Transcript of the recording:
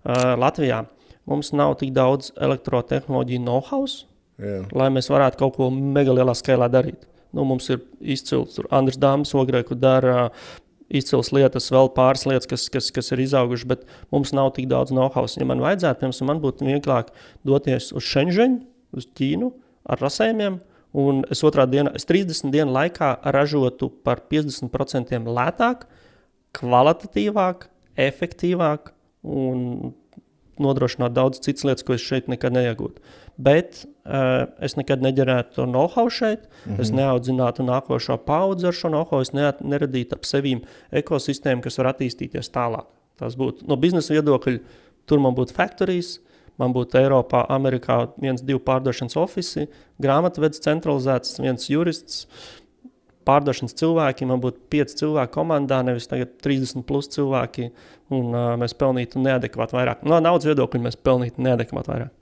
Latvijā mums nav tik daudz elektrotehnoloģiju know-how, lai mēs varētu kaut ko mega lielā skailā darīt. Mums ir izcils Andris Dāmas Ogrē, kur dara izcils lietas, vēl pāris lietas, kas ir izauguši, bet mums nav tik daudz know-how. Ja man vajadzētu, man būtu vieglāk doties uz Šenžeņu, uz Ķīnu ar rasējumiem, un es 30 dienu laikā ražotu par 50% lētāk, kvalitatīvāk, efektīvāk un nodrošināt daudz citas lietas, ko es šeit nekad neiegūtu. Bet es nekad neģerētu to know-how šeit, es neaudzinātu nākošo paudzi ar šo know-how, es neradītu ap sevīm ekosistēmu, kas var attīstīties tālāk. Tas būtu no biznesa viedokļa, tur man būtu factories, man būtu Eiropā, Amerikā 1-2 pārdošanas ofisi, grāmatvedis centralizēts, 1 jurists, pārdošanas cilvēki, man būtu 5 cilvēku komandā, nevis tagad 30 plus cilvēki, un mēs pelnītu neadekvāti vairāk. No naudas viedokļa mēs pelnītu neadekvāti vairāk.